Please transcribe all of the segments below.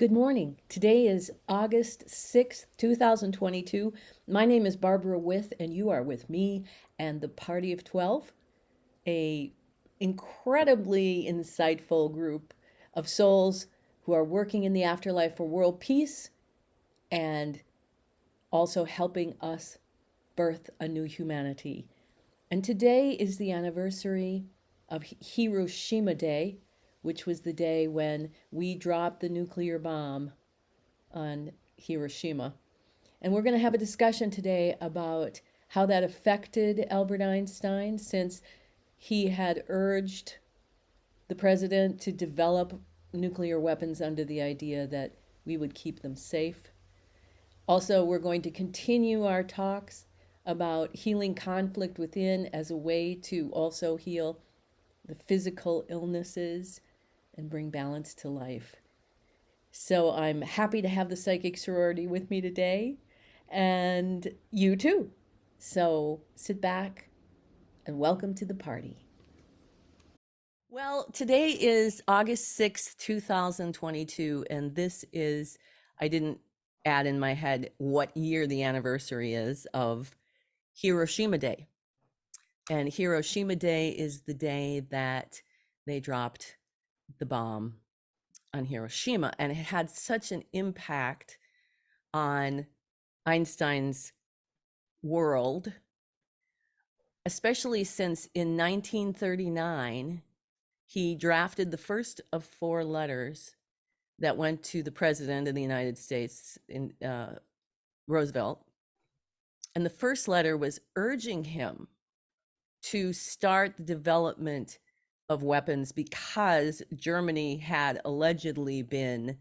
Good morning. Today is August 6th, 2022. My name is Barbara With, and you are with me and the Party of 12, a incredibly insightful group of souls who are working in the afterlife for world peace and also helping us birth a new humanity. And today is the anniversary of Hiroshima Day, which was the day when we dropped the nuclear bomb on Hiroshima. And we're going to have a discussion today about how that affected Albert Einstein, since he had urged the president to develop nuclear weapons under the idea that we would keep them safe. Also, we're going to continue our talks about healing conflict within as a way to also heal the physical illnesses and bring balance to life. So I'm happy to have the Psychic Sorority with me today, and you too. So sit back and welcome to the party. Well, today is August 6th, 2022, and this is, I didn't add in my head what year the anniversary is of Hiroshima Day. And Hiroshima Day is the day that they dropped the bomb on Hiroshima, and it had such an impact on Einstein's world, especially since in 1939, he drafted the first of four letters that went to the President of the United States, Roosevelt. And the first letter was urging him to start the development of weapons because Germany had allegedly been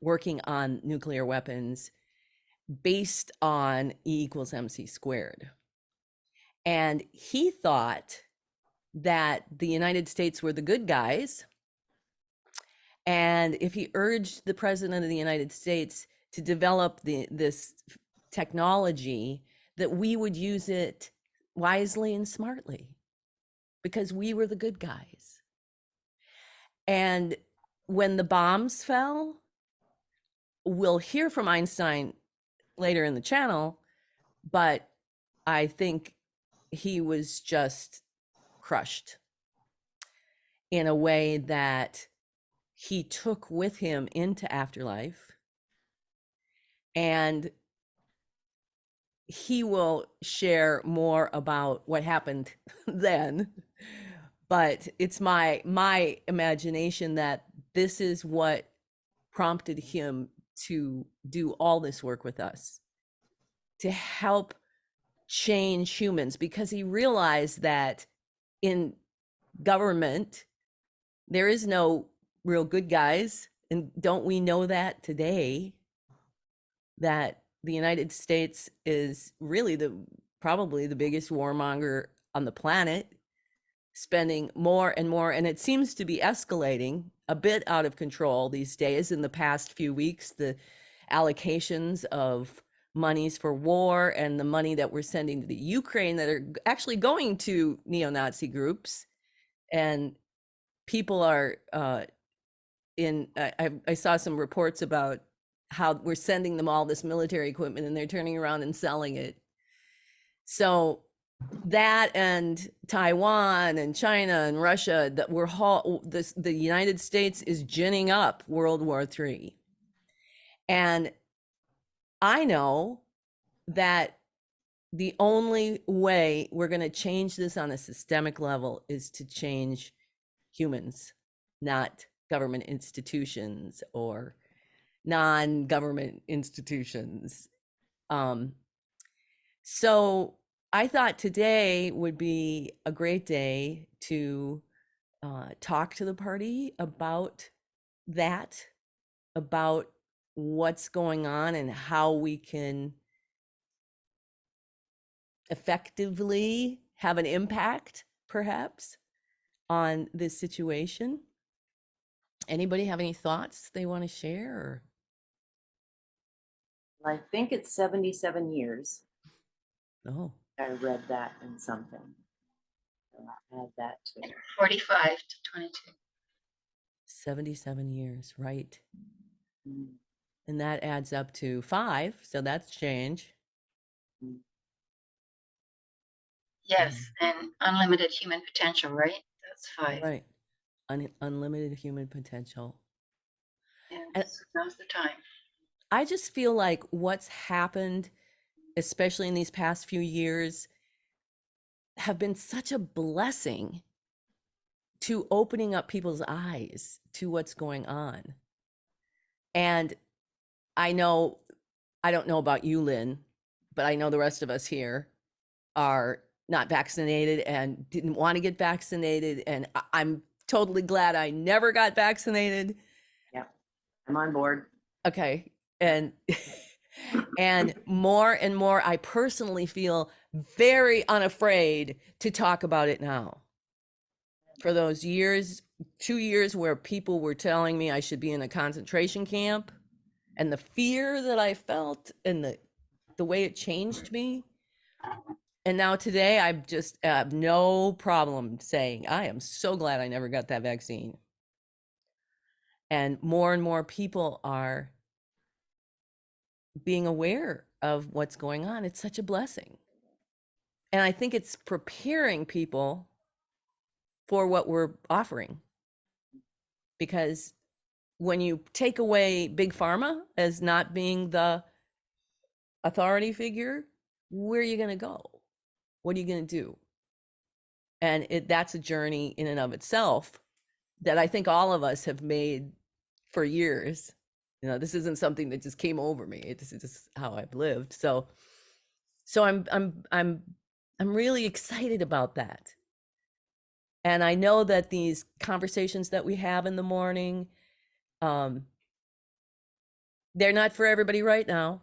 working on nuclear weapons based on E equals MC squared. And he thought that the United States were the good guys. And if he urged the president of the United States to develop this technology, that we would use it wisely and smartly because we were the good guys. And when the bombs fell, we'll hear from Einstein later in the channel, but I think he was just crushed in a way that he took with him into afterlife. And he will share more about what happened then. But it's my imagination that this is what prompted him to do all this work with us, to help change humans, because he realized that in government, there is no real good guys. And don't we know that today, that the United States is really probably the biggest warmonger on the planet, spending more and more, and it seems to be escalating a bit out of control these days. In the past few weeks, the allocations of monies for war and the money that we're sending to the Ukraine that are actually going to neo-Nazi groups, and people are I saw some reports about how we're sending them all this military equipment and they're turning around and selling it. So that, and Taiwan and China and Russia, that the United States is ginning up World War III. And I know that the only way we're going to change this on a systemic level is to change humans, not government institutions or non-government institutions. So I thought today would be a great day to talk to the party about that, about what's going on and how we can effectively have an impact, perhaps, on this situation. Anybody have any thoughts they want to share? I think it's 77 years. Oh, I read that in something. So I'll add that to it. 45 to 22. 77 years, right. Mm, And that adds up to 5. So that's change. mm. Yes, and unlimited human potential, right? That's 5. Right. Unlimited human potential. And Yes, now's the time. I just feel like what's happened, especially in these past few years, have been such a blessing to opening up people's eyes to what's going on. And I know, I don't know about you, Lynn, but I know the rest of us here are not vaccinated and didn't want to get vaccinated. And I'm totally glad I never got vaccinated. Yep, I'm on board. Okay. And and more I personally feel very unafraid to talk about it now. For those years, 2 years where people were telling me I should be in a concentration camp, and the fear that I felt and the way it changed me. And now today I just have no problem saying I am so glad I never got that vaccine. And more people are being aware of what's going on. It's such a blessing. And I think it's preparing people for what we're offering. Because when you take away big pharma as not being the authority figure, where are you going to go? What are you going to do? And that's a journey in and of itself that I think all of us have made for years. You know, this isn't something that just came over me. It's just how I've lived. So I'm really excited about that. And I know that these conversations that we have in the morning, um, they're not for everybody right now.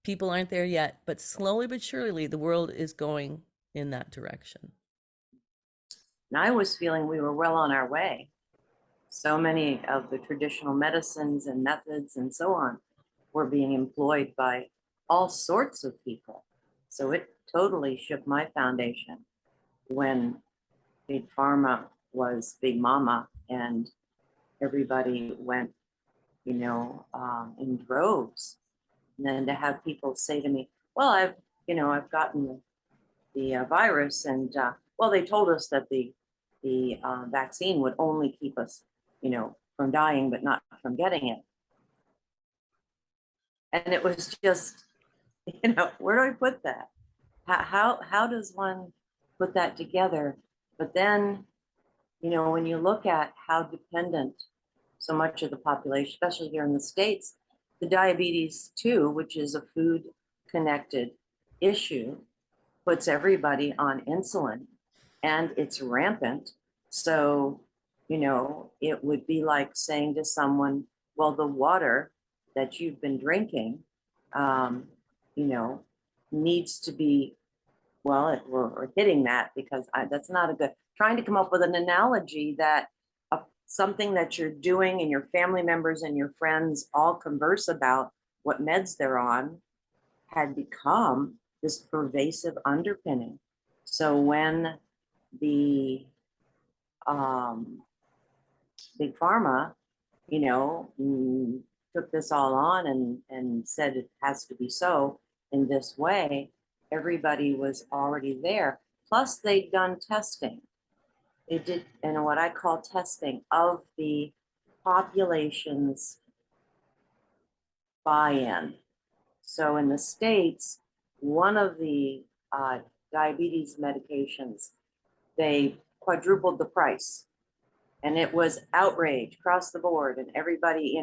People aren't there yet, but slowly but surely the world is going in that direction. And I was feeling we were well on our way. So many of the traditional medicines and methods and so on were being employed by all sorts of people. So it totally shook my foundation when Big Pharma was Big Mama and everybody went, in droves. And then to have people say to me, well, I've gotten the virus, and well, they told us that the vaccine would only keep us, from dying, but not from getting it. And it was just, where do I put that? How does one put that together? But then, when you look at how dependent so much of the population, especially here in the States, the diabetes too, which is a food connected issue, puts everybody on insulin and it's rampant. So, it would be like saying to someone, well, the water that you've been drinking, um, you know, needs to be, well, we're hitting that because that's not a good, trying to come up with an analogy that something that you're doing and your family members and your friends all converse about what meds they're on had become this pervasive underpinning. So when the big pharma, took this all on and said it has to be so in this way, everybody was already there. Plus, they'd done testing. They did, and what I call testing of the population's buy-in. So in the States, one of the diabetes medications, they quadrupled the price. And it was outrage across the board. And everybody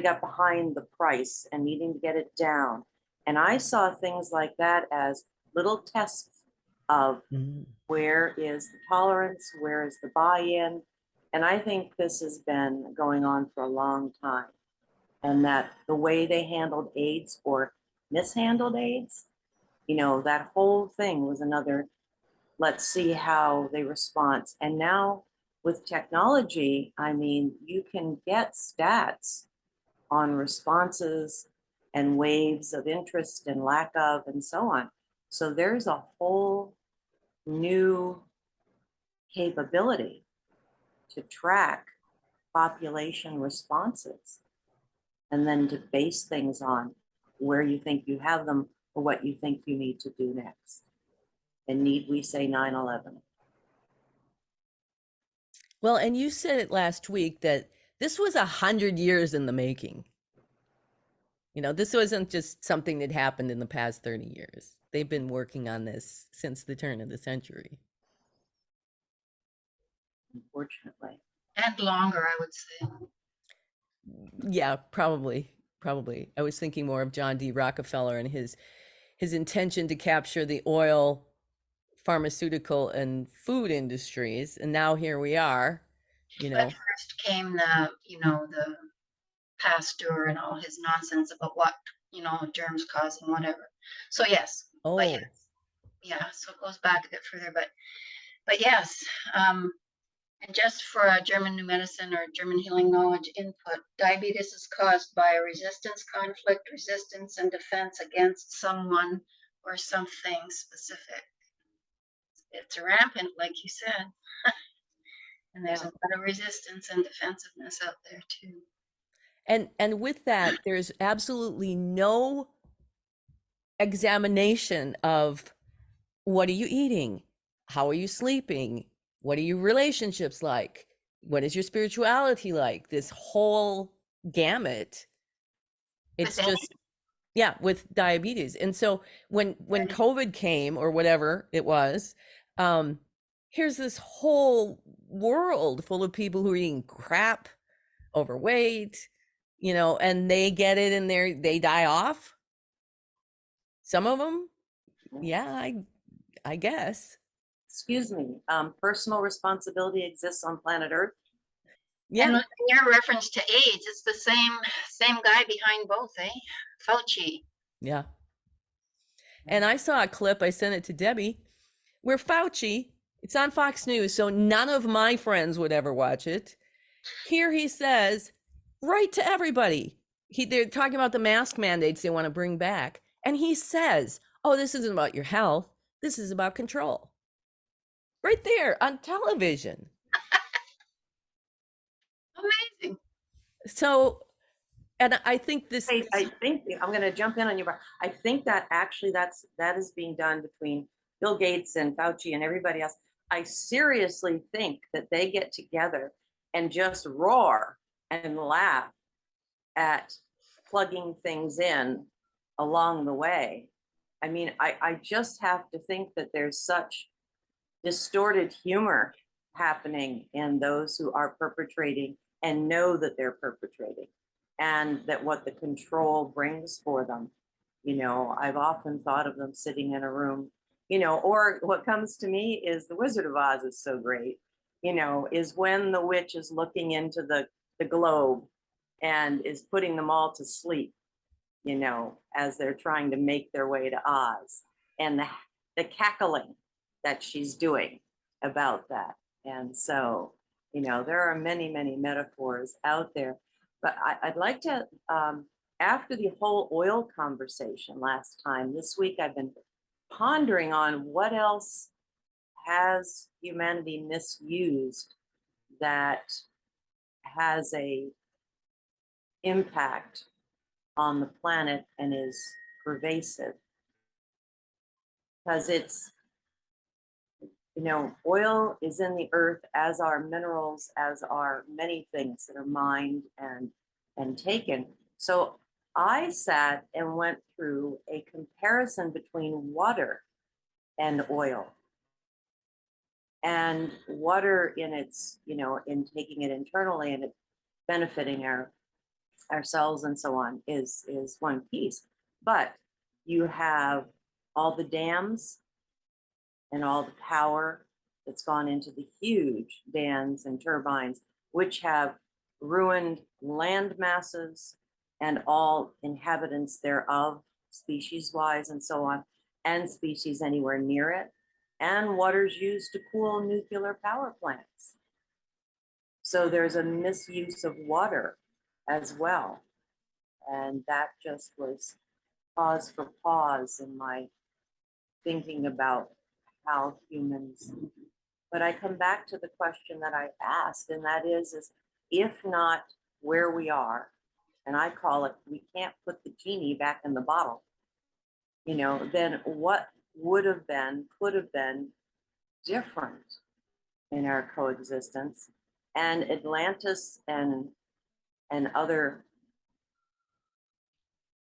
got behind the price and needing to get it down. And I saw things like that as little tests of where is the tolerance, where is the buy-in. And I think this has been going on for a long time. And that the way they handled AIDS or mishandled AIDS, that whole thing was another, let's see how they respond. And now with technology, I mean, you can get stats on responses and waves of interest and lack of, and so on. So there's a whole new capability to track population responses, and then to base things on where you think you have them or what you think you need to do next. And need we say 9/11? Well, and you said it last week that this was 100 years in the making. This wasn't just something that happened in the past 30 years. They've been working on this since the turn of the century. Unfortunately. And longer, I would say. Yeah, probably. I was thinking more of John D. Rockefeller and his intention to capture the oil, pharmaceutical, and food industries, and now here we are. But first came the Pasteur and all his nonsense about what, germs cause and whatever. So yes, but Oh, yeah, so it goes back a bit further, but yes, and just for a German new medicine or German healing knowledge input, diabetes is caused by a resistance, conflict, resistance, and defense against someone or something specific. It's rampant, like you said. And there's a lot of resistance and defensiveness out there too. and with that, there's absolutely no examination of what are you eating? How are you sleeping? What are your relationships like? What is your spirituality like? This whole gamut. It's just, yeah, with diabetes. And so when COVID came or whatever it was, here's this whole world full of people who are eating crap, overweight, and they get it and they die off. Some of them, yeah, I guess. Excuse me, personal responsibility exists on planet Earth. Yeah. And your reference to AIDS, it's the same guy behind both, eh? Fauci. Yeah. And I saw a clip, I sent it to Debbie, where Fauci, it's on Fox News, so none of my friends would ever watch it. Here he says, right to everybody, they're talking about the mask mandates they want to bring back. And he says, oh, this isn't about your health. This is about control. Right there on television. Amazing. So, and I think I think I'm going to jump in on you. I think that actually that is being done between Bill Gates and Fauci and everybody else. I seriously think that they get together and just roar and laugh at plugging things in along the way. I mean, I just have to think that there's such distorted humor happening in those who are perpetrating and know that they're perpetrating, and that what the control brings for them. I've often thought of them sitting in a room, or what comes to me is the Wizard of Oz is so great, is when the witch is looking into the globe and is putting them all to sleep, as they're trying to make their way to Oz, and the cackling that she's doing about that. And so, there are many, many metaphors out there. But I'd like to, after the whole oil conversation last time, this week I've been pondering on what else has humanity misused that has a impact on the planet and is pervasive. Because it's, oil is in the earth, as are minerals, as are many things that are mined and taken. So I sat and went through a comparison between water and oil. And water in its, in taking it internally and it benefiting ourselves and so on is one piece. But you have all the dams and all the power that's gone into the huge dams and turbines, which have ruined land masses and all inhabitants thereof, species-wise and so on, and species anywhere near it, and water's used to cool nuclear power plants. So there's a misuse of water as well. And that just was cause for pause in my thinking about how humans, but I come back to the question that I asked, and that is if not where we are, and I call it, we can't put the genie back in the bottle, then what would have been, could have been different in our coexistence. And Atlantis and other,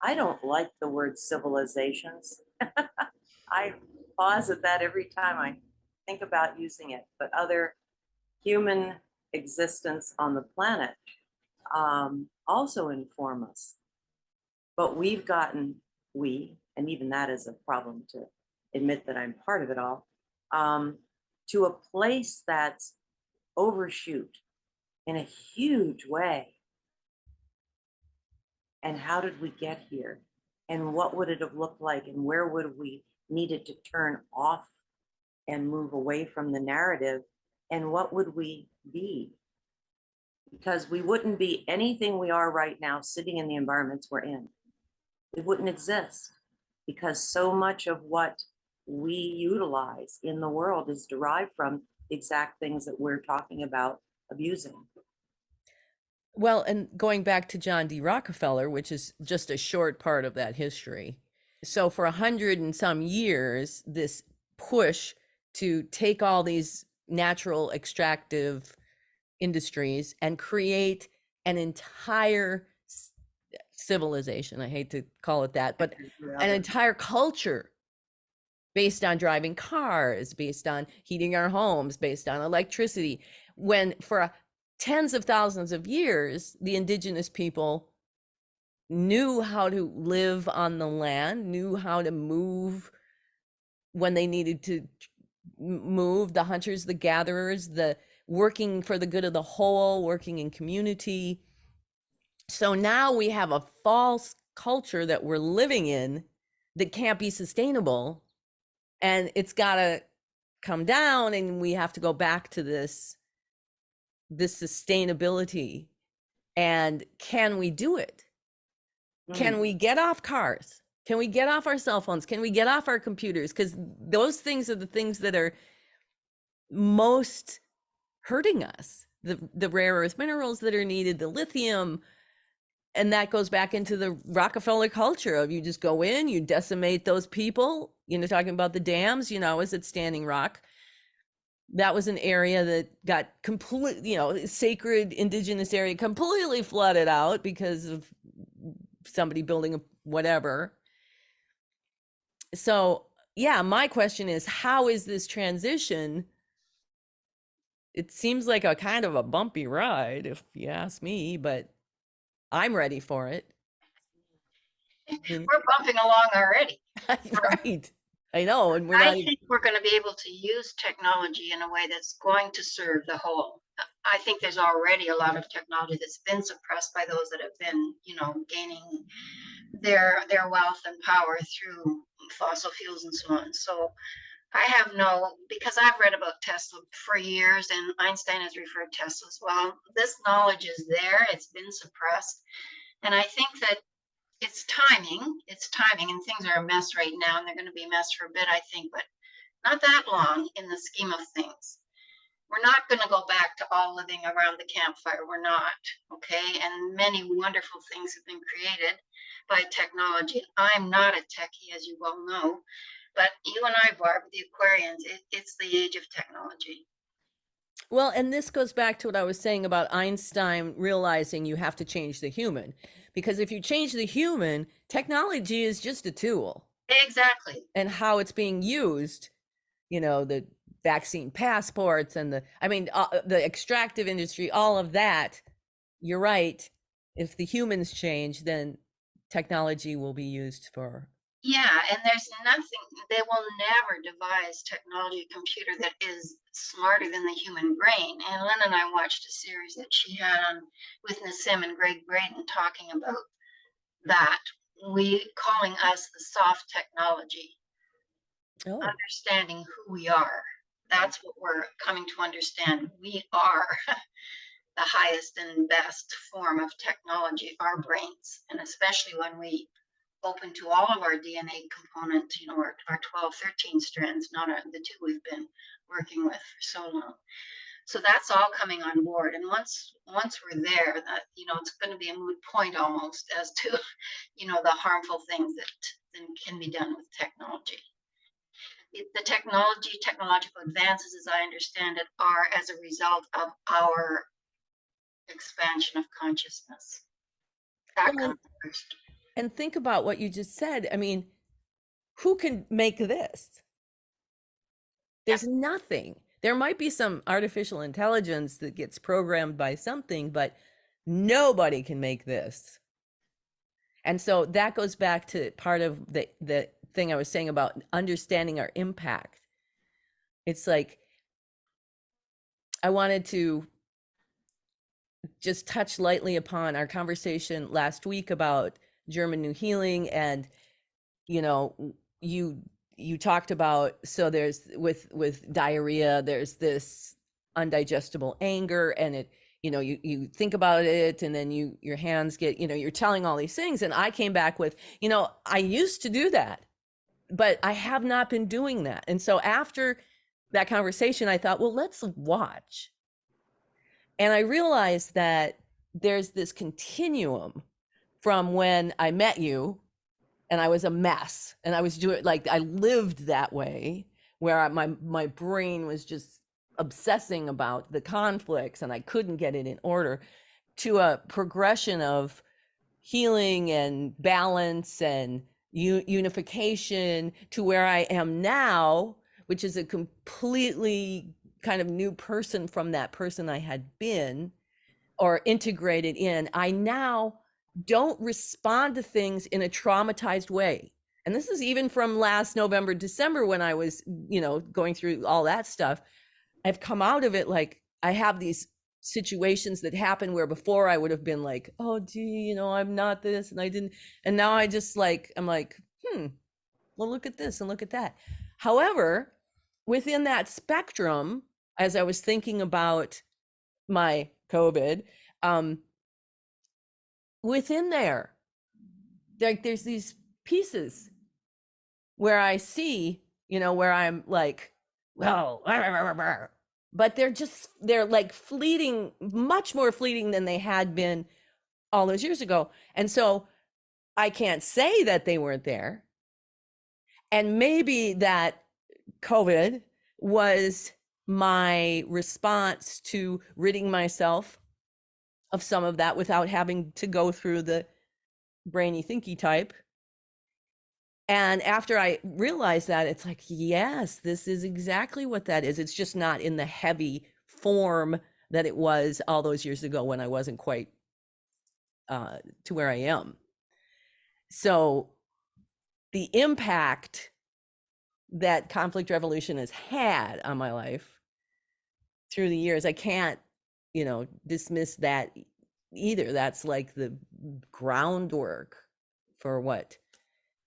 I don't like the word civilizations. I pause at that every time I think about using it, but other human existence on the planet also inform us. But and even that is a problem to admit that I'm part of it all, to a place that's overshoot in a huge way. And how did we get here? And what would it have looked like? And where would we needed to turn off and move away from the narrative? And what would we be? Because we wouldn't be anything we are right now sitting in the environments we're in. It wouldn't exist because so much of what we utilize in the world is derived from the exact things that we're talking about abusing. Well, and going back to John D. Rockefeller, which is just a short part of that history. So for 100 and some years, this push to take all these natural extractive industries and create an entire civilization, I hate to call it that, but an entire culture based on driving cars, based on heating our homes, based on electricity, when for tens of thousands of years, the indigenous people knew how to live on the land, knew how to move when they needed to move, the hunters, the gatherers, the working for the good of the whole, working in community. So now we have a false culture that we're living in that can't be sustainable, and it's got to come down, and we have to go back to this sustainability. And can we do it? Can we get off cars? Can we get off our cell phones? Can we get off our computers? Because those things are the things that are most hurting us. The rare earth minerals that are needed, the lithium. And that goes back into the Rockefeller culture of you just go in, you decimate those people, talking about the dams, is it Standing Rock? That was an area that got completely, sacred indigenous area completely flooded out because of somebody building a whatever. So, yeah, my question is, how is this transition? It seems like a kind of a bumpy ride, if you ask me, but I'm ready for it. We're bumping along already. Right. I know. And I think we're going to be able to use technology in a way that's going to serve the whole. I think there's already a lot of technology that's been suppressed by those that have been, gaining their wealth and power through fossil fuels and so on. So because I've read about Tesla for years, and Einstein has referred to Tesla as well. This knowledge is there. It's been suppressed. And I think that it's timing, and things are a mess right now, and they're going to be a mess for a bit, I think, but not that long in the scheme of things. We're not going to go back to all living around the campfire. We're not, okay? And many wonderful things have been created by technology. I'm not a techie, as you well know, but you and I, Barb, the Aquarians, it's the age of technology. Well, and this goes back to what I was saying about Einstein realizing you have to change the human. Because if you change the human, technology is just a tool. Exactly. And how it's being used, the vaccine passports and the extractive industry, all of that, you're right. If the humans change, then technology will be used for. Yeah, and there's nothing, they will never devise technology, a computer that is smarter than the human brain. And Lynn and I watched a series that she had on with Nassim and Greg Braden talking about that. Calling us the soft technology, understanding who we are. That's what we're coming to understand. We are the highest and best form of technology, our brains, and especially when we open to all of our DNA components, our 12, 13 strands, not the two we've been working with for so long. So that's all coming on board. And once we're there, that, you know, it's going to be a moot point almost as to, you know, the harmful things that then can be done with technology. The technological advances, as I understand it, are as a result of our expansion of consciousness. That Well, comes first. and think about what you just said. I mean, who can make this? There's nothing. There might be some artificial intelligence that gets programmed by something, but nobody can make this. And so that goes back to part of the thing I was saying about understanding our impact. It's like I wanted to just touch lightly upon our conversation last week about German New Healing, and you know, you talked about, so there's with diarrhea, there's this undigestible anger, and it, you know, you think about it, and then your hands get, you know, you're telling all these things, and I came back with, you know, I used to do that, but I have not been doing that. And so after that conversation, I thought, well, let's watch. And I realized that there's this continuum from when I met you and I was a mess and I was doing, like, I lived that way, where my brain was just obsessing about the conflicts and I couldn't get it in order, to a progression of healing and balance and unification, to where I am now, which is a completely kind of new person from that person I had been or integrated in. I now don't respond to things in a traumatized way. And this is even from last November, December, when I was, you know, going through all that stuff. I've come out of it like I have these situations that happen where before I would have been like, oh, gee, you know, I'm not this and I didn't. And now I just like, I'm like, well, look at this and look at that. However, within that spectrum, as I was thinking about my COVID, within there, like there's these pieces where I see, you know, where I'm like, well, but they're like fleeting, much more fleeting than they had been all those years ago. And so I can't say that they weren't there. And maybe that COVID was my response to ridding myself of some of that without having to go through the brainy thinky type. And after I realized that, it's like, yes, this is exactly what that is. It's just not in the heavy form that it was all those years ago when I wasn't quite to where I am. So the impact that conflict revolution has had on my life through the years, I can't, you know, dismiss that either. That's like the groundwork for what,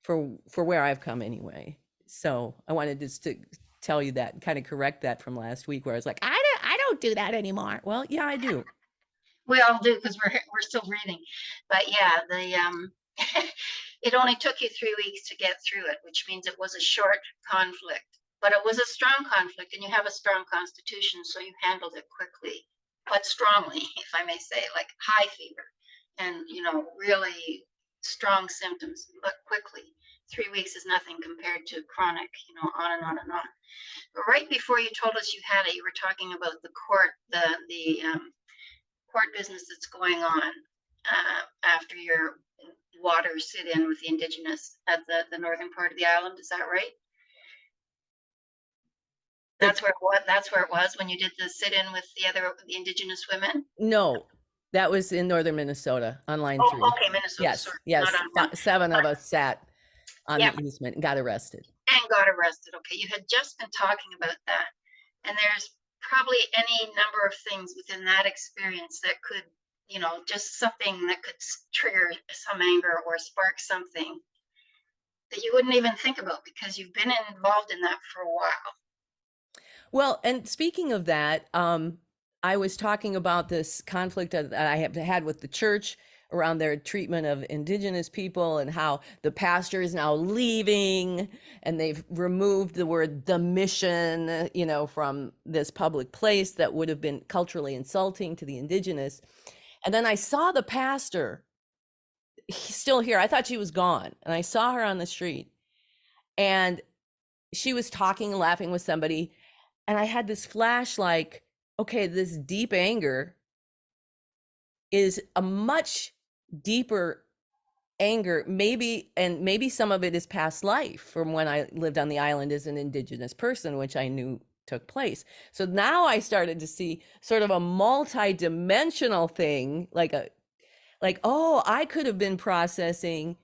for where I've come anyway. So I wanted just to tell you that, kind of correct that from last week, where I was like, I don't do that anymore. Well, yeah, I do. We all do, because we're still breathing. But yeah, the it only took you 3 weeks to get through it, which means it was a short conflict, but it was a strong conflict, and you have a strong constitution, so you handled it quickly, but strongly, if I may say, like high fever, and you know, really strong symptoms, but quickly. 3 weeks is nothing compared to chronic, you know, on and on and on. But right before you told us you had it, you were talking about the court, the court business that's going on after your water sit-in with the Indigenous at the northern part of the island. Is that right? That's where it was when you did the sit-in with the Indigenous women. No, that was in northern Minnesota on line 3. Okay, Minnesota. Yes, Sorry, yes. not on 7 of us sat on yeah, the easement and got arrested. and got arrested. Okay, you had just been talking about that, and there's probably any number of things within that experience that could, you know, just something that could trigger some anger or spark something that you wouldn't even think about because you've been involved in that for a while. Well, and speaking of that, I was talking about this conflict that I have had with the church around their treatment of indigenous people and how the pastor is now leaving and they've removed the word the mission, you know, from this public place that would have been culturally insulting to the indigenous. And then I saw the pastor, he's still here. I thought she was gone. And I saw her on the street and she was talking and laughing with somebody. And I had this flash like, okay, this deep anger is a much deeper anger, maybe, and maybe some of it is past life from when I lived on the island as an indigenous person, which I knew took place. So now I started to see sort of a multi-dimensional thing, like, oh, I could have been processing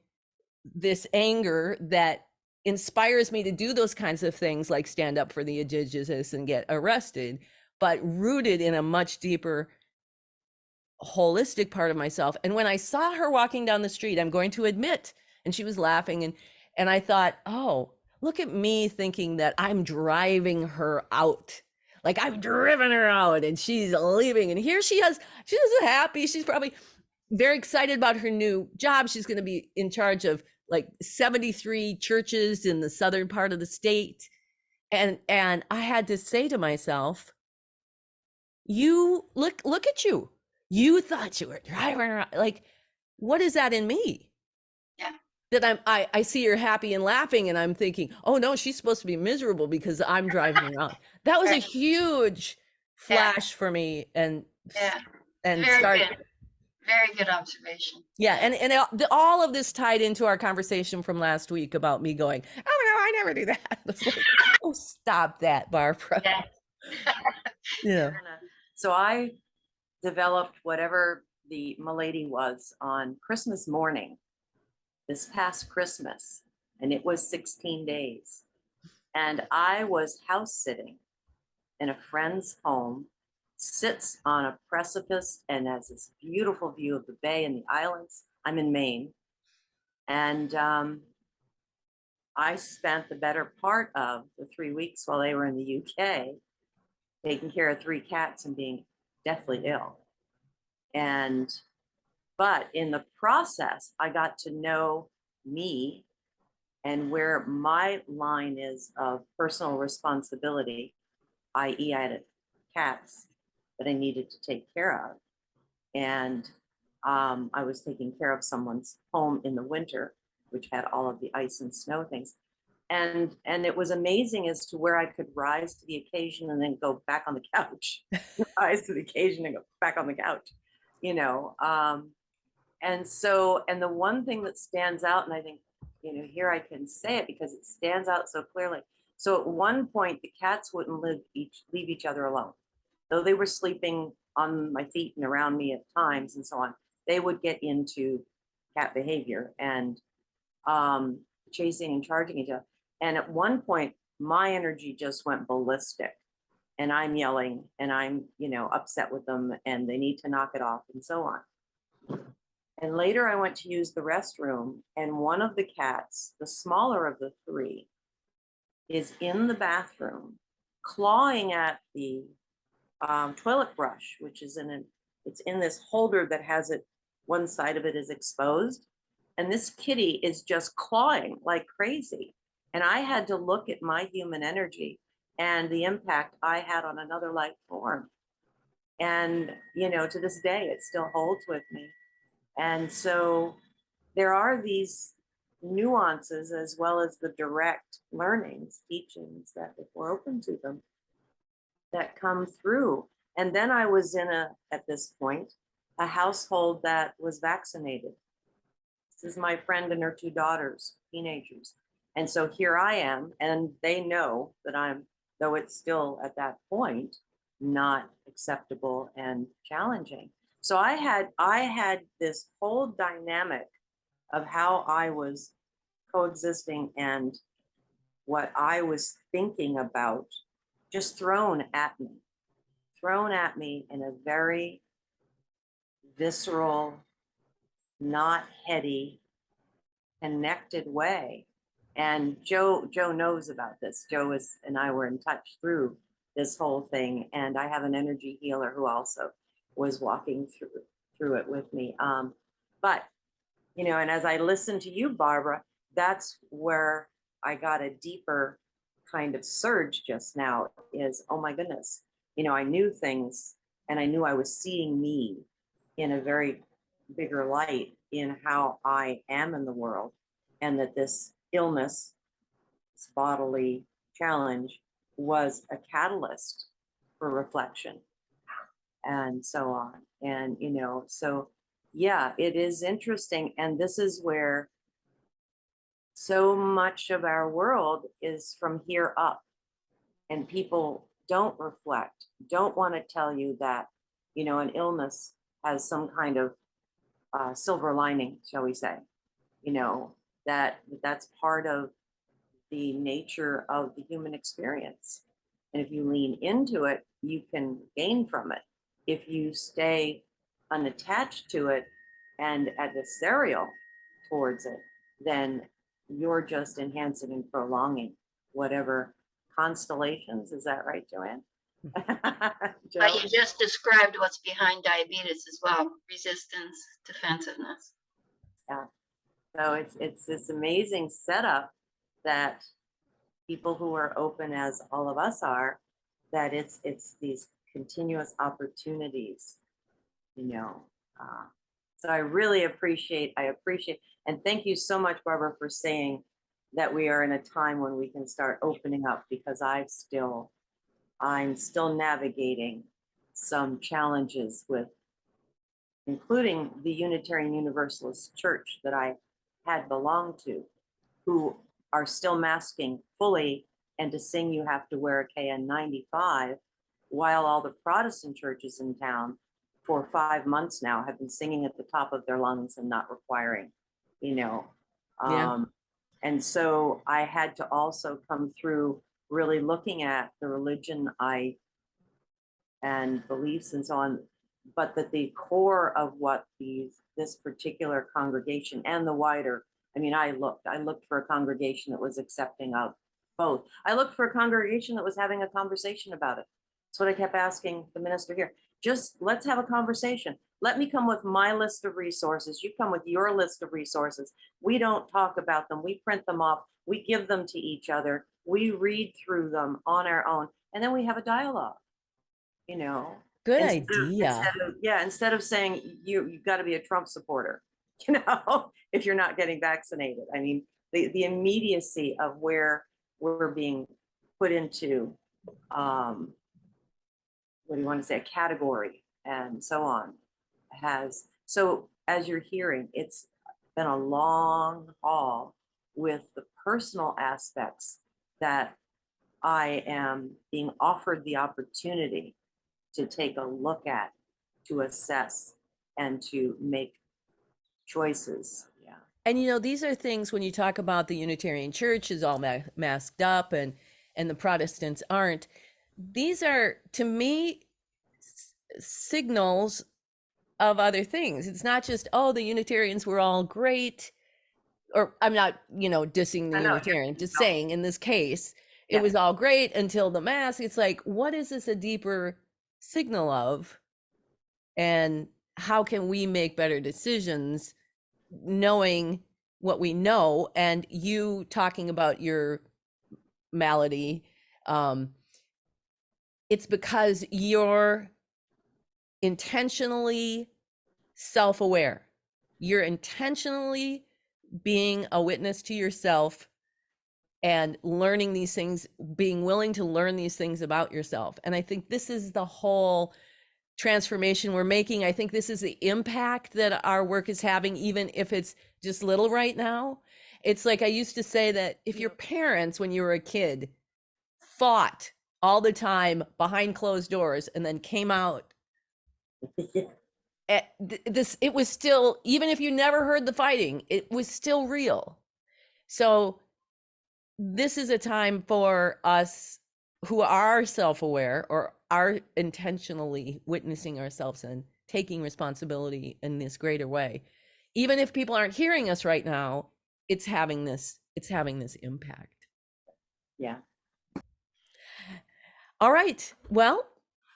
this anger that inspires me to do those kinds of things, like stand up for the indigenous and get arrested, but rooted in a much deeper holistic part of myself. And when I saw her walking down the street, I'm going to admit, and she was laughing, and I thought, oh, look at me thinking that I'm driving her out. Like I've driven her out and she's leaving. And here she's happy. She's probably very excited about her new job. She's going to be in charge of like 73 churches in the southern part of the state. And I had to say to myself, you look at you. You thought you were driving around. Like, what is that in me? Yeah. That I see her happy and laughing, and I'm thinking, oh no, she's supposed to be miserable because I'm driving around. That was a huge flash for me, and Very good. Very good observation. Yeah, and all of this tied into our conversation from last week about me going, oh no, I never do that. Like, oh, stop that, Barbara. Yeah. Yeah. So I developed whatever the malady was on Christmas morning, this past Christmas, and it was 16 days. And I was house sitting in a friend's home, sits on a precipice and has this beautiful view of the bay and the islands. I'm in Maine. And I spent the better part of the 3 weeks while they were in the UK taking care of 3 cats and being deathly ill. But in the process, I got to know me and where my line is of personal responsibility, i.e., I had cats that I needed to take care of. And I was taking care of someone's home in the winter, which had all of the ice and snow things. And it was amazing as to where I could rise to the occasion and then go back on the couch, rise to the occasion and go back on the couch, you know. And the one thing that stands out, and I think, you know, here I can say it because it stands out so clearly. So at one point, the cats wouldn't leave each other alone. Though they were sleeping on my feet and around me at times and so on, they would get into cat behavior and chasing and charging each other. And at one point, my energy just went ballistic. And I'm yelling and I'm, you know, upset with them and they need to knock it off and so on. And later I went to use the restroom, and one of the cats, the smaller of the 3, is in the bathroom clawing at the toilet brush, which is it's in this holder that has it, one side of it is exposed. And this kitty is just clawing like crazy. And I had to look at my human energy and the impact I had on another life form. And, you know, to this day, it still holds with me. And so there are these nuances as well as the direct learnings, teachings that if we're open to them, that come through. And then I was at this point, a household that was vaccinated. This is my friend and her 2 daughters, teenagers. And so here I am, and they know that though it's still at that point, not acceptable and challenging. So I had this whole dynamic of how I was coexisting and what I was thinking about just thrown at me in a very visceral, not heady, connected way. And Joe knows about this. Joe and I were in touch through this whole thing. And I have an energy healer who also was walking through it with me. But, and as I listened to you, Barbara, that's where I got a deeper kind of surge just now is, oh my goodness, I knew things and I knew I was seeing me in a very bigger light in how I am in the world, and that this illness, this bodily challenge, was a catalyst for reflection and so on. And, so yeah, it is interesting. And this is where so much of our world is from here up, and people don't reflect, don't want to tell you that, an illness has some kind of silver lining, shall we say, that's part of the nature of the human experience. And if you lean into it, you can gain from it. If you stay unattached to it and adversarial towards it, then you're just enhancing and prolonging whatever constellations. Is that right, Joanne? But you just described what's behind diabetes as well: resistance, defensiveness. Yeah. So it's this amazing setup that people who are open, as all of us are, that it's these continuous opportunities, you know. Uh, so I appreciate, and thank you so much, Barbara, for saying that we are in a time when we can start opening up, because I'm still navigating some challenges with, including the Unitarian Universalist Church that I had belonged to, who are still masking fully, and to sing you have to wear a KN95, while all the Protestant churches in town for 5 months now have been singing at the top of their lungs and not requiring, you know. Yeah. And so I had to also come through really looking at the religion and beliefs and so on, but that the core of what this particular congregation and the wider, I looked for a congregation that was accepting of both. I looked for a congregation that was having a conversation about it. That's what I kept asking the minister here. Just let's have a conversation. Let me come with my list of resources. You come with your list of resources. We don't talk about them. We print them off. We give them to each other. We read through them on our own. And then we have a dialogue, you know. Good Instead idea. instead of saying you've got to be a Trump supporter, if you're not getting vaccinated. The immediacy of where we're being put into, what do you want to say, a category and so on, so as you're hearing, it's been a long haul with the personal aspects that I am being offered the opportunity to take a look at, to assess, and to make choices. Yeah. And these are things when you talk about the Unitarian Church is all masked up and the Protestants aren't. These are, to me, signals of other things. It's not just, oh, the Unitarians were all great, or I'm not, dissing the I know. Unitarian, just saying in this case, it Yeah. was all great until the mask. It's like, what is this a deeper signal of? And how can we make better decisions knowing what we know? And you talking about your malady, it's because you're intentionally self-aware. You're intentionally being a witness to yourself and learning these things, being willing to learn these things about yourself. And I think this is the whole transformation we're making. I think this is the impact that our work is having, even if it's just little right now. It's like I used to say that if your parents, when you were a kid, fought all the time behind closed doors and then came out, it was still, even if you never heard the fighting, it was still real. So this is a time for us who are self-aware or are intentionally witnessing ourselves and taking responsibility in this greater way. Even if people aren't hearing us right now, it's having this impact. Yeah. All right. Well,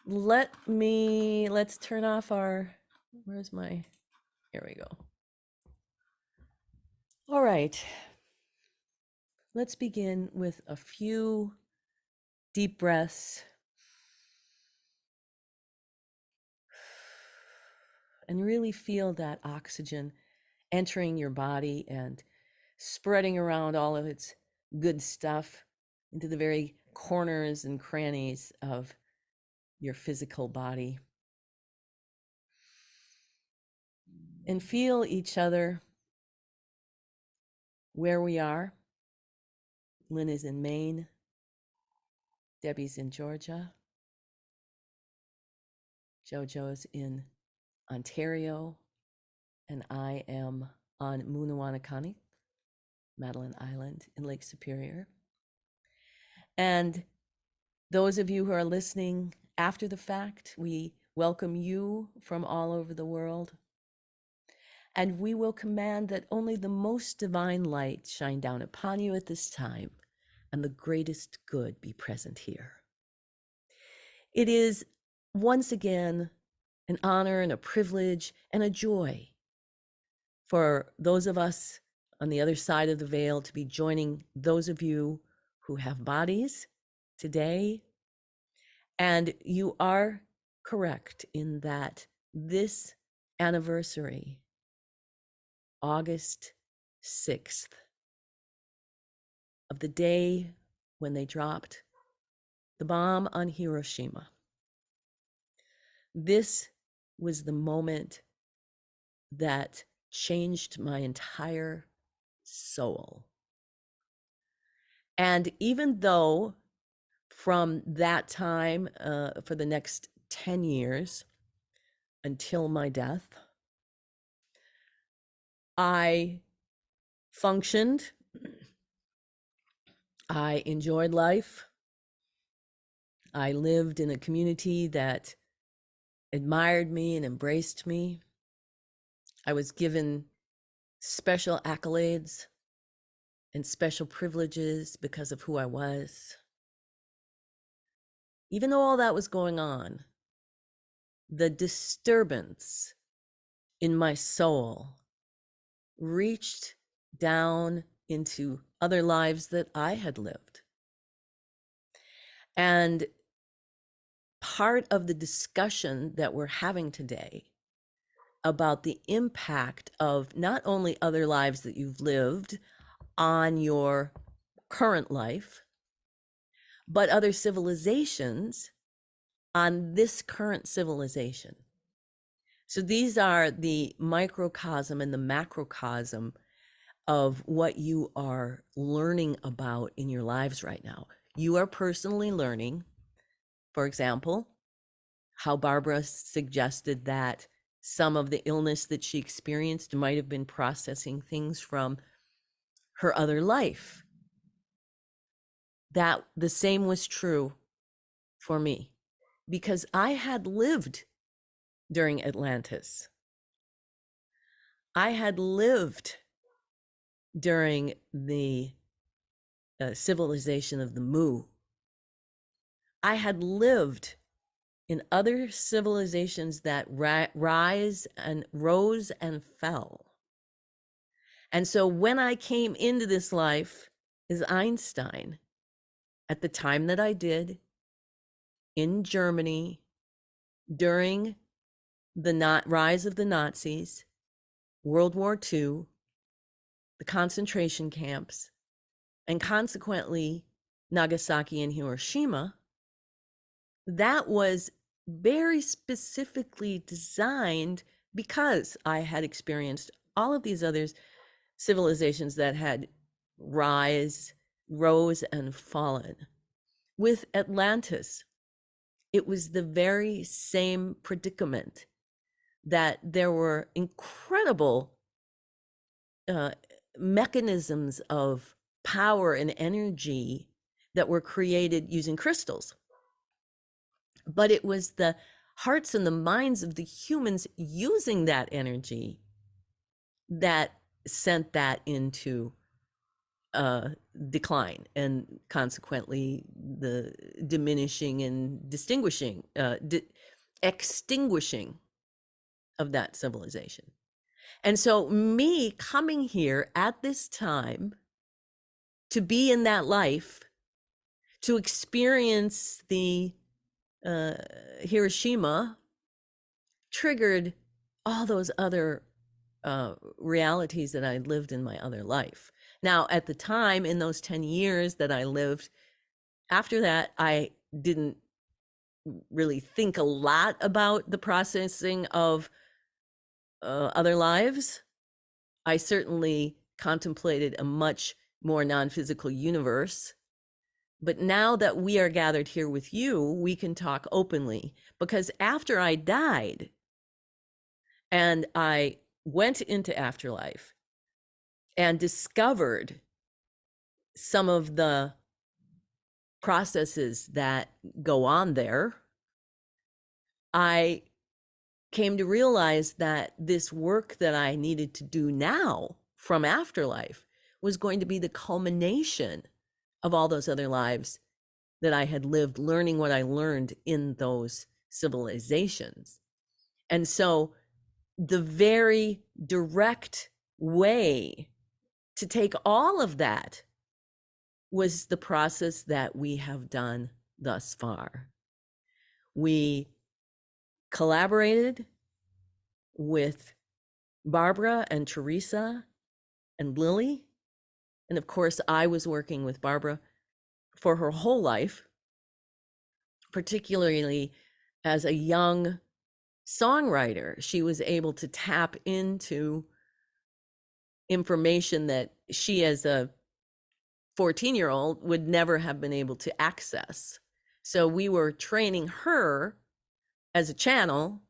let's turn off our, here we go. right. Let's begin with a few deep breaths and really feel that oxygen entering your body and spreading around all of its good stuff into the very corners and crannies of your physical body. And feel each other where we are. Lynn is in Maine. Debbie's in Georgia. JoJo's in Ontario. And I am on Moonawanakani, Madeline Island in Lake Superior. And those of you who are listening after the fact, we welcome you from all over the world. And we will command that only the most divine light shine down upon you at this time, and the greatest good be present here. It is once again an honor and a privilege and a joy for those of us on the other side of the veil to be joining those of you who have bodies today. And you are correct in that this anniversary, August 6th, of the day when they dropped the bomb on Hiroshima, this was the moment that changed my entire soul. And even though from that time, for the next 10 years until my death, I functioned, I enjoyed life, I lived in a community that admired me and embraced me. I was given special accolades and special privileges because of who I was. Even though all that was going on, the disturbance in my soul reached down into other lives that I had lived. And part of the discussion that we're having today about the impact of not only other lives that you've lived on your current life, but other civilizations on this current civilization. So these are the microcosm and the macrocosm of what you are learning about in your lives right now. You are personally learning, for example, how Barbara suggested that some of the illness that she experienced might have been processing things from her other life. That the same was true for me, because I had lived during Atlantis. I had lived during the civilization of the Mu. I had lived in other civilizations that rose and fell. And so when I came into this life as Einstein, at the time that I did in Germany during the rise of the Nazis, World War II, the concentration camps, and consequently Nagasaki and Hiroshima, that was very specifically designed because I had experienced all of these other civilizations that had rose and fallen. With Atlantis, it was the very same predicament, that there were incredible mechanisms of power and energy that were created using crystals. But it was the hearts and the minds of the humans using that energy that sent that into decline, and consequently the diminishing and extinguishing of that civilization. And so me coming here at this time to be in that life, to experience the Hiroshima, triggered all those other realities that I lived in my other life. Now, at the time, in those 10 years that I lived, after that, I didn't really think a lot about the processing of other lives. I certainly contemplated a much more non-physical universe. But now that we are gathered here with you, we can talk openly, because after I died and I went into afterlife and discovered some of the processes that go on there, I came to realize that this work that I needed to do now from afterlife was going to be the culmination of all those other lives that I had lived, learning what I learned in those civilizations. And so the very direct way to take all of that was the process that we have done thus far. We collaborated with Barbara and Teresa and Lily. And of course, I was working with Barbara for her whole life, particularly as a young songwriter. She was able to tap into information that she, as a 14-year-old, would never have been able to access. So we were training her as a channel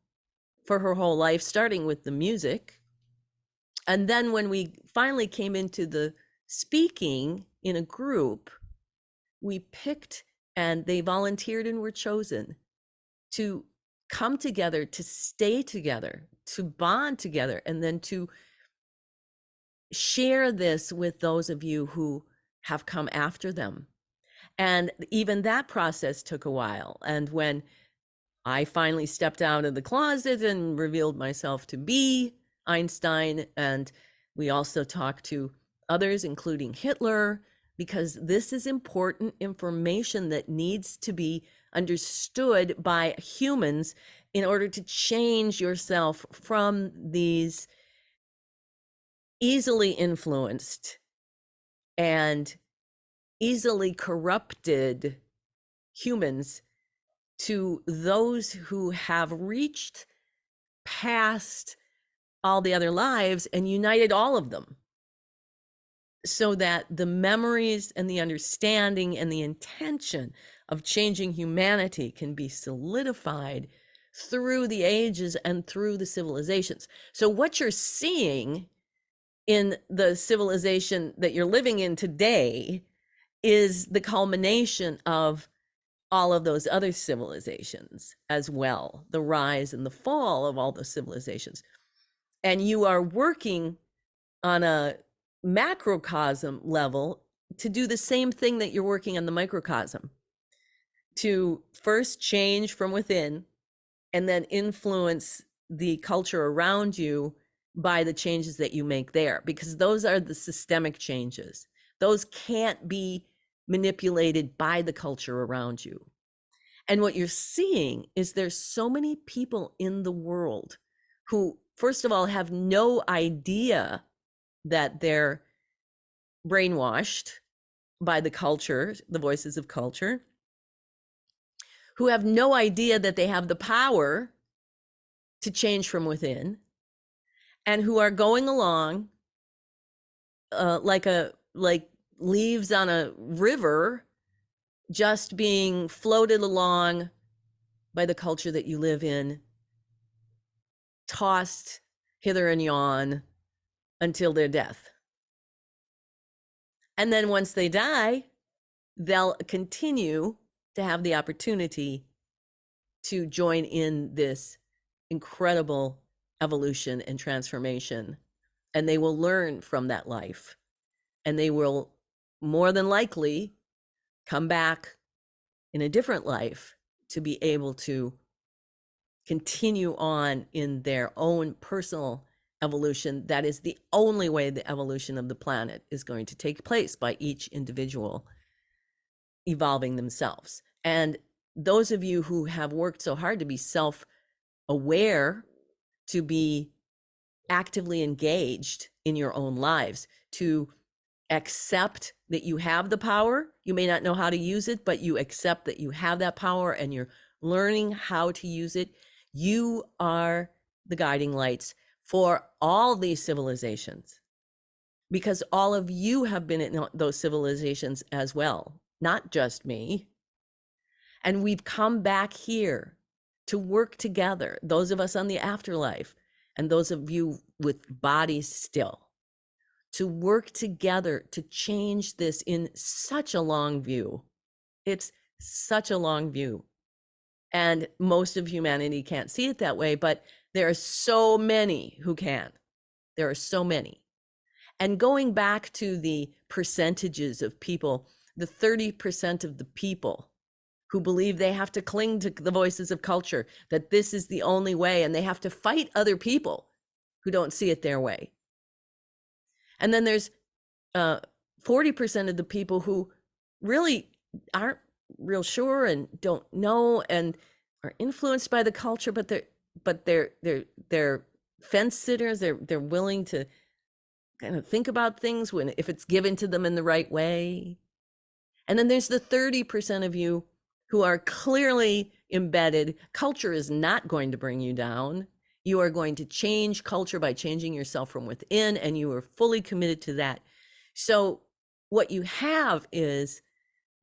for her whole life, starting with the music. And then when we finally came into the speaking in a group, we picked, and they volunteered and were chosen to come together, to stay together, to bond together, and then to share this with those of you who have come after them. And even that process took a while. And when I finally stepped out of the closet and revealed myself to be Einstein, and we also talked to others, including Hitler, because this is important information that needs to be understood by humans in order to change yourself from these easily influenced and easily corrupted humans to those who have reached past all the other lives and united all of them, so that the memories and the understanding and the intention of changing humanity can be solidified through the ages and through the civilizations. So what you're seeing in the civilization that you're living in today is the culmination of all of those other civilizations as well, the rise and the fall of all those civilizations. And you are working on a macrocosm level to do the same thing that you're working on the microcosm, to first change from within and then influence the culture around you by the changes that you make there, because those are the systemic changes. Those can't be manipulated by the culture around you. And what you're seeing is there's so many people in the world who, first of all, have no idea that they're brainwashed by the culture, the voices of culture, who have no idea that they have the power to change from within, and who are going along like leaves on a river, just being floated along by the culture that you live in, tossed hither and yon until their death. And then once they die, they'll continue to have the opportunity to join in this incredible evolution and transformation. And they will learn from that life. And they will more than likely come back in a different life to be able to continue on in their own personal evolution, that is the only way the evolution of the planet is going to take place, by each individual evolving themselves. And those of you who have worked so hard to be self-aware, to be actively engaged in your own lives, to accept that you have the power. You may not know how to use it, but you accept that you have that power and you're learning how to use it. You are the guiding lights for all these civilizations, because all of you have been in those civilizations as well, not just me. And we've come back here to work together, those of us on the afterlife and those of you with bodies still, to work together to change this in such a long view. It's such a long view. And most of humanity can't see it that way, but there are so many who can. There are so many. And going back to the percentages of people, the 30% of the people who believe they have to cling to the voices of culture, that this is the only way, and they have to fight other people who don't see it their way. And then there's 40% of the people who really aren't real sure and don't know and are influenced by the culture, but they're fence sitters. They're willing to kind of think about things if it's given to them in the right way. And then there's the 30% of you who are clearly embedded. Culture is not going to bring you down. You are going to change culture by changing yourself from within, and you are fully committed to that. So what you have is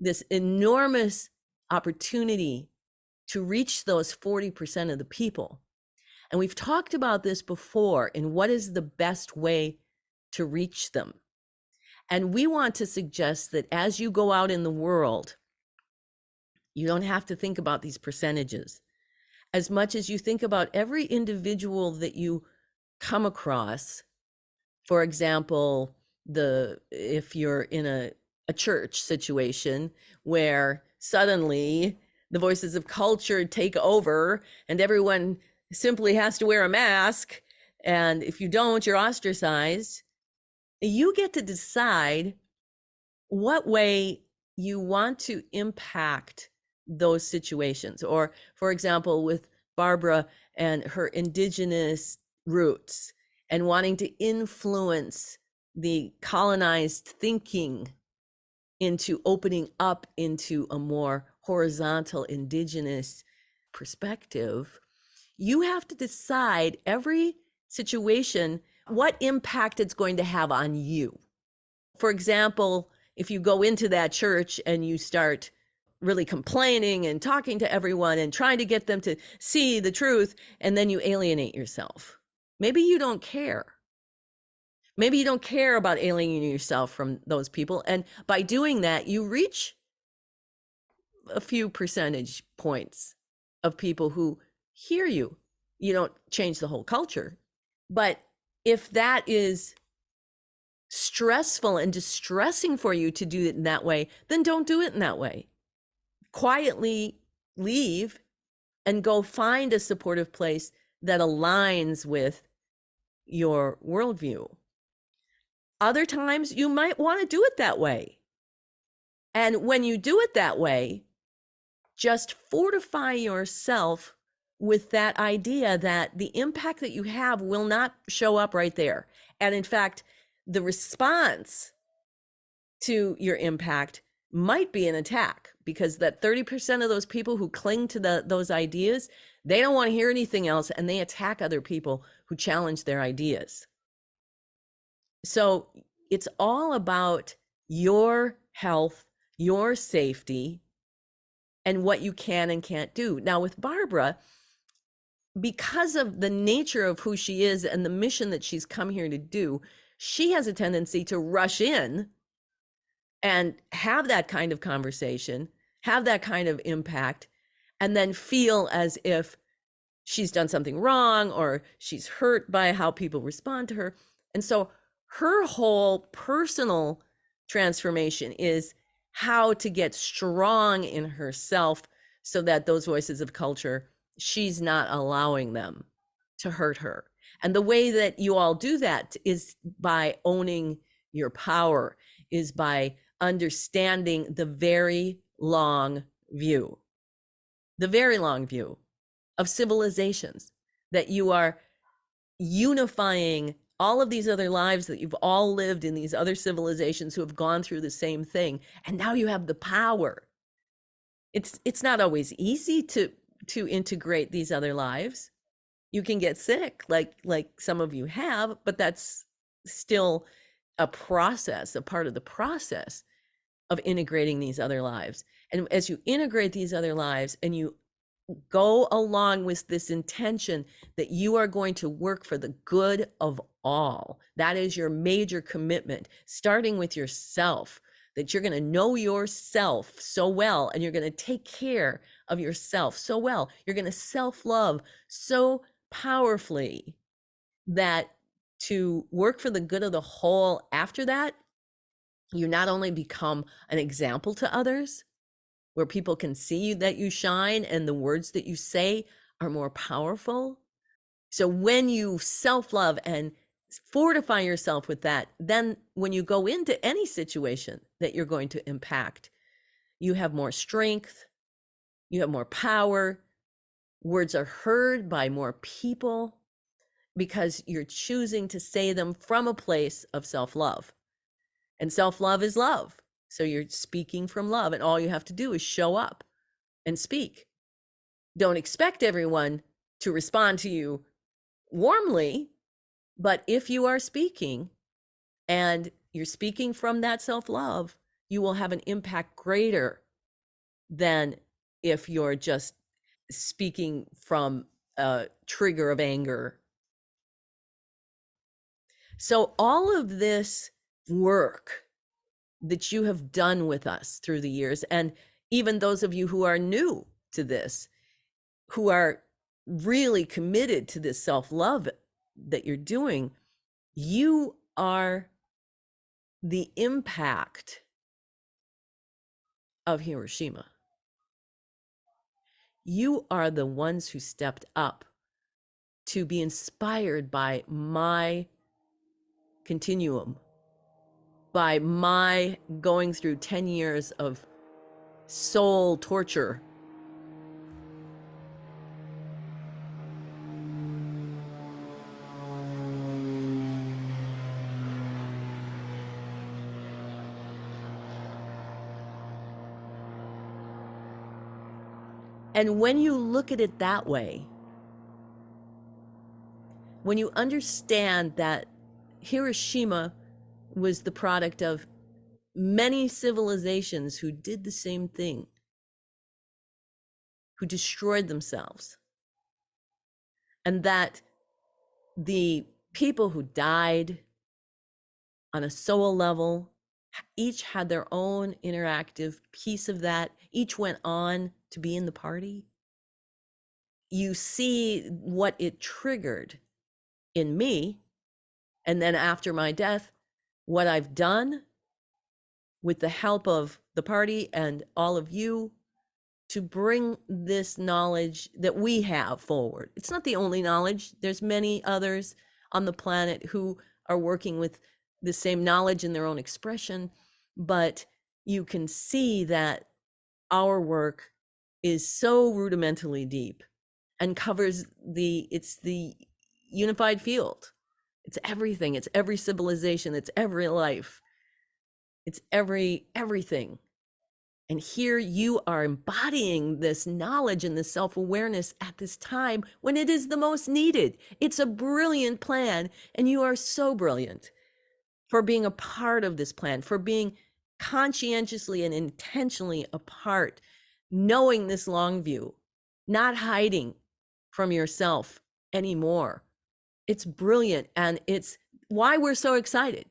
this enormous opportunity to reach those 40% of the people. And we've talked about this before, and what is the best way to reach them. And we want to suggest that as you go out in the world, you don't have to think about these percentages as much as you think about every individual that you come across. For example, if you're in a church situation where suddenly the voices of culture take over and everyone simply has to wear a mask, and if you don't, you're ostracized, you get to decide what way you want to impact those situations. Or, for example, with Barbara and her indigenous roots and wanting to influence the colonized thinking into opening up into a more horizontal indigenous perspective, you have to decide every situation what impact it's going to have on you. For example, if you go into that church and you start really complaining and talking to everyone and trying to get them to see the truth, and then you alienate yourself. Maybe you don't care. Maybe you don't care about alienating yourself from those people. And by doing that, you reach a few percentage points of people who hear you. You don't change the whole culture. But if that is stressful and distressing for you to do it in that way, then don't do it in that way. Quietly leave and go find a supportive place that aligns with your worldview. Other times you might want to do it that way. And when you do it that way, just fortify yourself with that idea that the impact that you have will not show up right there. And in fact, the response to your impact might be an attack, because that 30% of those people who cling to those ideas, they don't want to hear anything else, and they attack other people who challenge their ideas. So it's all about your health, your safety, and what you can and can't do. Now with Barbara, because of the nature of who she is and the mission that she's come here to do, she has a tendency to rush in and have that kind of conversation, have that kind of impact, and then feel as if she's done something wrong or she's hurt by how people respond to her. And so her whole personal transformation is how to get strong in herself so that those voices of culture, she's not allowing them to hurt her. And the way that you all do that is by owning your power, is by understanding the very long view, the very long view of civilizations, that you are unifying all of these other lives that you've all lived in these other civilizations who have gone through the same thing. And now you have the power. It's not always easy to integrate these other lives. You can get sick like some of you have, but that's still a process, a part of the process of integrating these other lives. And as you integrate these other lives and you go along with this intention that you are going to work for the good of all, that is your major commitment, starting with yourself, that you're going to know yourself so well and you're going to take care of yourself so well. You're going to self-love so powerfully that to work for the good of the whole after that, you not only become an example to others, where people can see that you shine and the words that you say are more powerful. So when you self-love and fortify yourself with that, then when you go into any situation that you're going to impact, you have more strength, you have more power, words are heard by more people because you're choosing to say them from a place of self-love. And self-love is love. So you're speaking from love, and all you have to do is show up and speak. Don't expect everyone to respond to you warmly, but if you are speaking and you're speaking from that self-love, you will have an impact greater than if you're just speaking from a trigger of anger. So all of this work that you have done with us through the years, and even those of you who are new to this, who are really committed to this self-love that you're doing, you are the impact of Hiroshima. You are the ones who stepped up to be inspired by my continuum, by my going through 10 years of soul torture. And when you look at it that way, when you understand that Hiroshima was the product of many civilizations who did the same thing, who destroyed themselves, and that the people who died on a soul level each had their own interactive piece of that, each went on to be in the party, you see what it triggered in me. And then after my death, what I've done with the help of the party and all of you to bring this knowledge that we have forward. It's not the only knowledge. There's many others on the planet who are working with the same knowledge in their own expression, but you can see that our work is so rudimentarily deep and covers it's the unified field. It's everything. It's every civilization. It's every life. It's everything. And here you are embodying this knowledge and this self-awareness at this time when it is the most needed. It's a brilliant plan, and you are so brilliant for being a part of this plan, for being conscientiously and intentionally a part, knowing this long view, not hiding from yourself anymore. It's brilliant, and it's why we're so excited.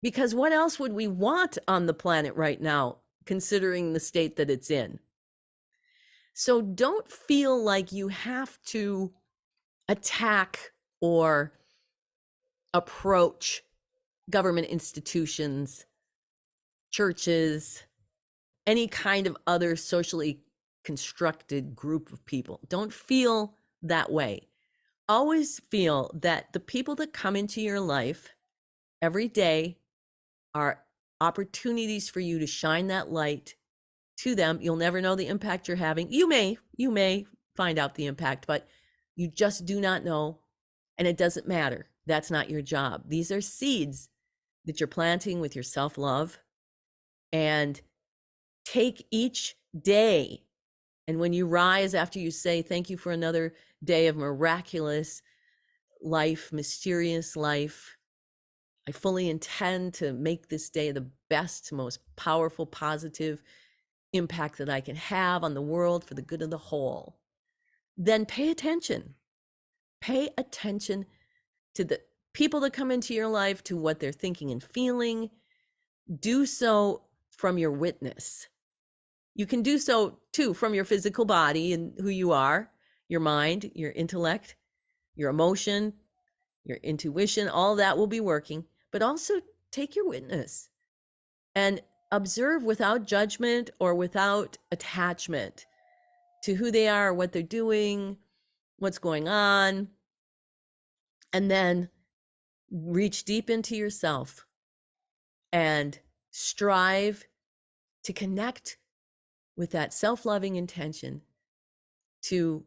Because what else would we want on the planet right now, considering the state that it's in? So don't feel like you have to attack or approach government institutions, churches, any kind of other socially constructed group of people. Don't feel that way. always feel that the people that come into your life every day are opportunities for you to shine that light to them. You'll never know the impact you're having. You may find out the impact, but you just do not know. And it doesn't matter. That's not your job. These are seeds that you're planting with your self-love. And take each day. And when you rise after you say, thank you for another day of miraculous life, mysterious life, I fully intend to make this day the best, most powerful, positive impact that I can have on the world for the good of the whole. Then pay attention. Pay attention to the people that come into your life, to what they're thinking and feeling. Do so from your witness. You can do so too from your physical body and who you are, your mind, your intellect, your emotion, your intuition, all that will be working, but also take your witness and observe without judgment or without attachment to who they are, what they're doing, what's going on, and then reach deep into yourself and strive to connect with that self-loving intention to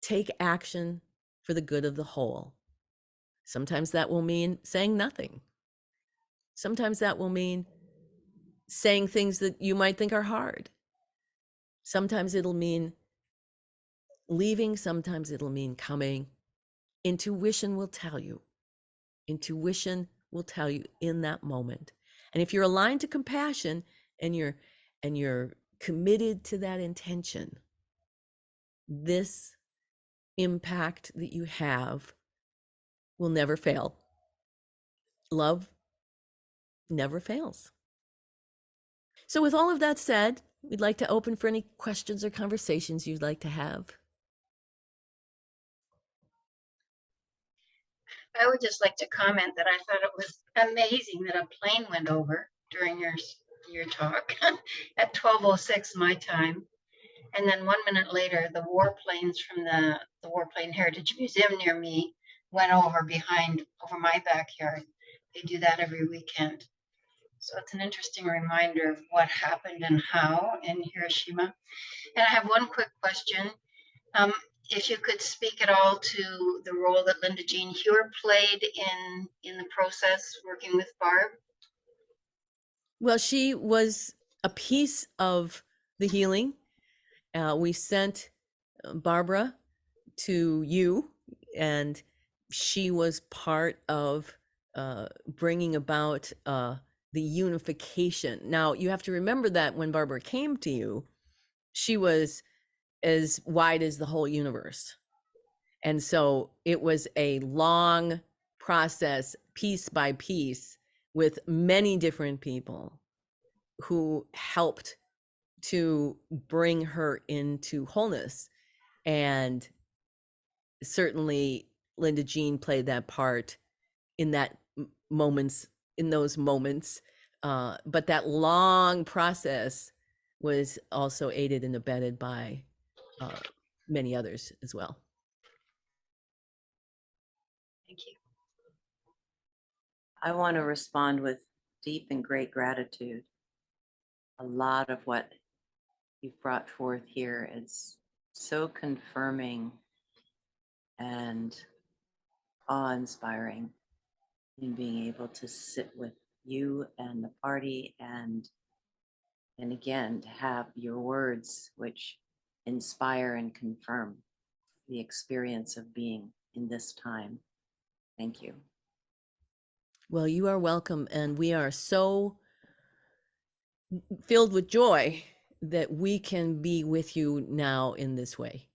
take action for the good of the whole. Sometimes that will mean saying nothing. Sometimes that will mean saying things that you might think are hard. Sometimes it'll mean leaving. Sometimes it'll mean coming. Intuition will tell you. Intuition will tell you in that moment. And if you're aligned to compassion and you're committed to that intention, this impact that you have will never fail. Love never fails. So with all of that said, we'd like to open for any questions or conversations you'd like to have. I would just like to comment that I thought it was amazing that a plane went over during your talk at 12:06 my time. And then 1 minute later, the warplanes from the Warplane Heritage Museum near me went over my backyard. They do that every weekend. So it's an interesting reminder of what happened and how in Hiroshima. And I have one quick question. Um, if you could speak at all to the role that Linda Jean Hewer played in the process working with Barb. Well, she was a piece of the healing. We sent Barbara to you, and she was part of bringing about the unification. Now, you have to remember that when Barbara came to you, she was as wide as the whole universe. And so it was a long process, piece by piece, with many different people who helped to bring her into wholeness. And certainly Linda Jean played that part in that moments, in those moments. But that long process was also aided and abetted by many others as well. Thank you. I want to respond with deep and great gratitude. A lot of what you've brought forth here is so confirming and awe-inspiring in being able to sit with you and the party and again to have your words which inspire and confirm the experience of being in this time. Thank you. Well, you are welcome, and we are so filled with joy that we can be with you now in this way,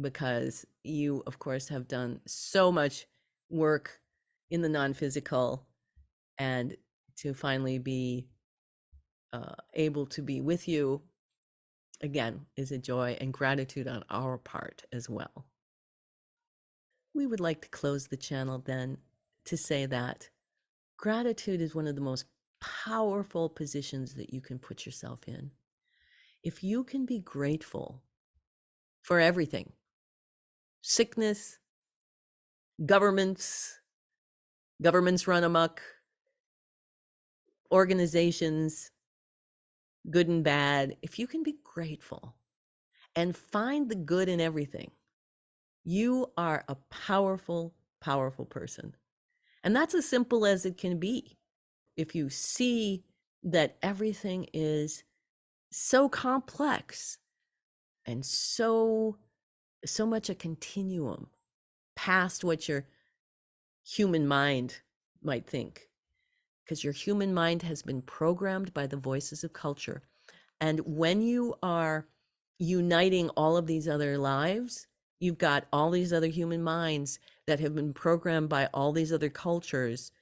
because you, of course, have done so much work in the non-physical, and to finally be able to be with you again is a joy and gratitude on our part as well. We would like to close the channel then to say that gratitude is one of the most powerful positions that you can put yourself in. If you can be grateful for everything, sickness, governments, governments run amok, organizations, good and bad, if you can be grateful and find the good in everything, you are a powerful, powerful person. And that's as simple as it can be. If you see that everything is so complex and so much a continuum past what your human mind might think, because your human mind has been programmed by the voices of culture. And when you are uniting all of these other lives, you've got all these other human minds that have been programmed by all these other cultures.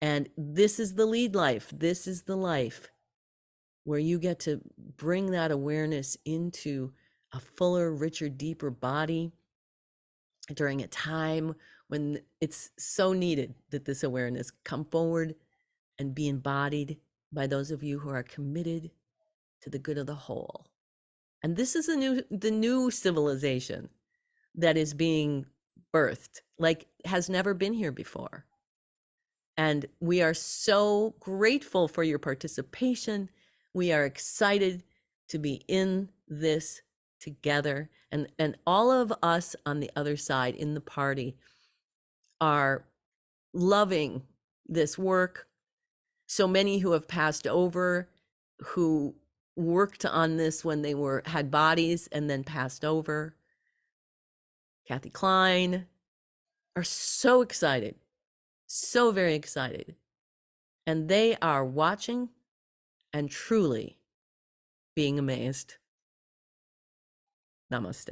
And this is the lead life. This is the life where you get to bring that awareness into a fuller, richer, deeper body during a time when it's so needed that this awareness come forward and be embodied by those of you who are committed to the good of the whole. And this is the new civilization that is being birthed, like has never been here before. And we are so grateful for your participation. We are excited to be in this together. And all of us on the other side in the party are loving this work. So many who have passed over, who worked on this when they had bodies and then passed over. Kathy Klein, are so excited, so very excited. And they are watching and truly being amazed. Namaste.